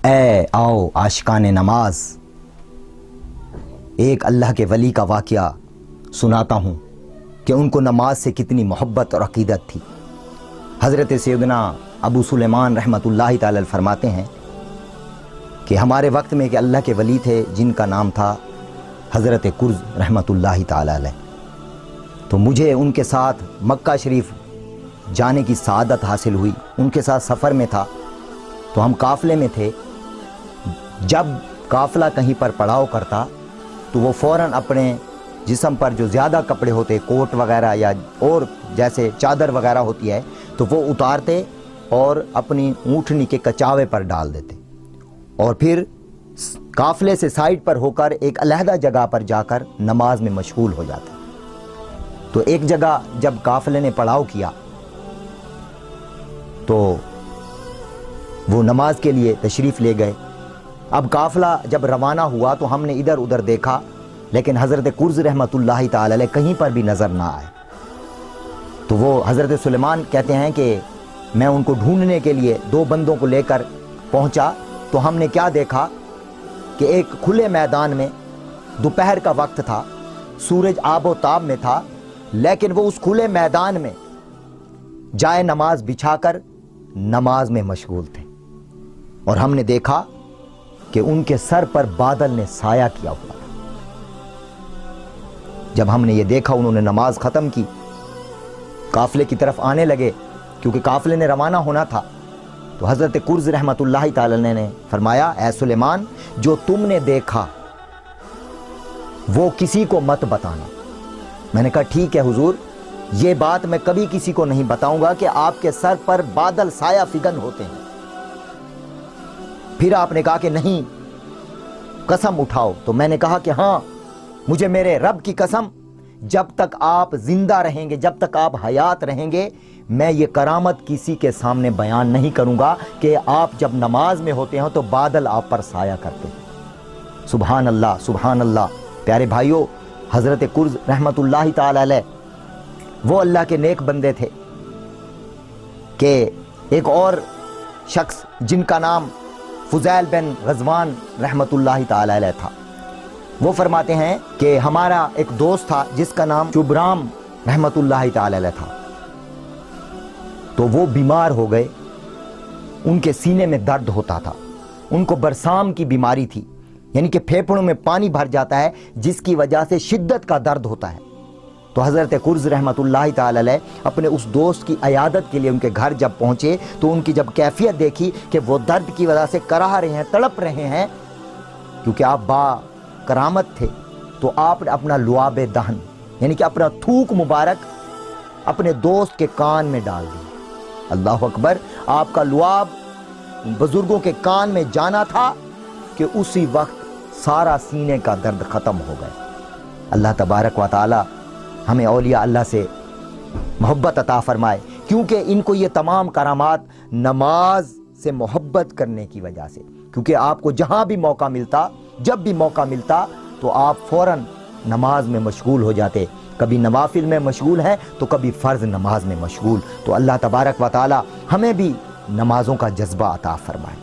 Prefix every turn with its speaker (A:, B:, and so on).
A: اے آؤ عاشقان نماز، ایک اللہ کے ولی کا واقعہ سناتا ہوں کہ ان کو نماز سے کتنی محبت اور عقیدت تھی۔ حضرت سیدنا ابو سلیمان رحمۃ اللہ تعالی فرماتے ہیں کہ ہمارے وقت میں ایک اللہ کے ولی تھے جن کا نام تھا حضرت کرز رحمۃ اللہ تعالی علیہ۔ تو مجھے ان کے ساتھ مکہ شریف جانے کی سعادت حاصل ہوئی، ان کے ساتھ سفر میں تھا۔ تو ہم قافلے میں تھے، جب قافلہ کہیں پر پڑاؤ کرتا تو وہ فوراً اپنے جسم پر جو زیادہ کپڑے ہوتے، کوٹ وغیرہ یا اور جیسے چادر وغیرہ ہوتی ہے، تو وہ اتارتے اور اپنی اونٹنی کے کچاوے پر ڈال دیتے، اور پھر قافلے سے سائڈ پر ہو کر ایک علیحدہ جگہ پر جا کر نماز میں مشغول ہو جاتے۔ تو ایک جگہ جب قافلے نے پڑاؤ کیا تو وہ نماز کے لیے تشریف لے گئے۔ اب قافلہ جب روانہ ہوا تو ہم نے ادھر ادھر دیکھا، لیکن حضرت کرز رحمۃ اللہ تعالی علیہ کہیں پر بھی نظر نہ آئے۔ تو وہ حضرت سلیمان کہتے ہیں کہ میں ان کو ڈھونڈنے کے لیے 2 بندوں کو لے کر پہنچا، تو ہم نے کیا دیکھا کہ ایک کھلے میدان میں دوپہر کا وقت تھا، سورج آب و تاب میں تھا، لیکن وہ اس کھلے میدان میں جائے نماز بچھا کر نماز میں مشغول تھے، اور ہم نے دیکھا کہ ان کے سر پر بادل نے سایہ کیا ہوا تھا۔ جب ہم نے یہ دیکھا، انہوں نے نماز ختم کی، قافلے کی طرف آنے لگے کیونکہ قافلے نے روانہ ہونا تھا۔ تو حضرت کرز رحمۃ اللہ تعالی نے فرمایا، اے سلیمان، جو تم نے دیکھا وہ کسی کو مت بتانا۔ میں نے کہا ٹھیک ہے حضور، یہ بات میں کبھی کسی کو نہیں بتاؤں گا کہ آپ کے سر پر بادل سایہ فگن ہوتے ہیں۔ پھر آپ نے کہا کہ نہیں، قسم اٹھاؤ۔ تو میں نے کہا کہ ہاں، مجھے میرے رب کی قسم، جب تک آپ زندہ رہیں گے، جب تک آپ حیات رہیں گے، میں یہ کرامت کسی کے سامنے بیان نہیں کروں گا کہ آپ جب نماز میں ہوتے ہیں تو بادل آپ پر سایہ کرتے ہیں۔ سبحان اللہ، سبحان اللہ۔ پیارے بھائیوں، حضرت کرز رحمۃ اللہ تعالی علیہ وہ اللہ کے نیک بندے تھے کہ ایک اور شخص جن کا نام فضیل بن غزوان رحمۃ اللہ تعالی علیہ تھا، وہ فرماتے ہیں کہ ہمارا ایک دوست تھا جس کا نام شبرام رحمۃ اللہ تعالی علیہ تھا۔ تو وہ بیمار ہو گئے، ان کے سینے میں درد ہوتا تھا، ان کو برسام کی بیماری تھی، یعنی کہ پھیپھڑوں میں پانی بھر جاتا ہے جس کی وجہ سے شدت کا درد ہوتا ہے۔ تو حضرت کرز رحمۃ اللہ تعالی علیہ اپنے اس دوست کی عیادت کے لیے ان کے گھر جب پہنچے تو ان کی جب کیفیت دیکھی کہ وہ درد کی وجہ سے کراہ رہے ہیں، تڑپ رہے ہیں، کیونکہ آپ با کرامت تھے، تو آپ نے اپنا لعاب دہن یعنی کہ اپنا تھوک مبارک اپنے دوست کے کان میں ڈال دی۔ اللہ اکبر۔ آپ کا لعاب بزرگوں کے کان میں جانا تھا کہ اسی وقت سارا سینے کا درد ختم ہو گئے۔ اللہ تبارک و تعالی ہمیں اولیاء اللہ سے محبت عطا فرمائے، کیونکہ ان کو یہ تمام کرامات نماز سے محبت کرنے کی وجہ سے، کیونکہ آپ کو جہاں بھی موقع ملتا، جب بھی موقع ملتا، تو آپ فوراً نماز میں مشغول ہو جاتے، کبھی نوافل میں مشغول ہیں تو کبھی فرض نماز میں مشغول۔ تو اللہ تبارک و تعالی ہمیں بھی نمازوں کا جذبہ عطا فرمائے۔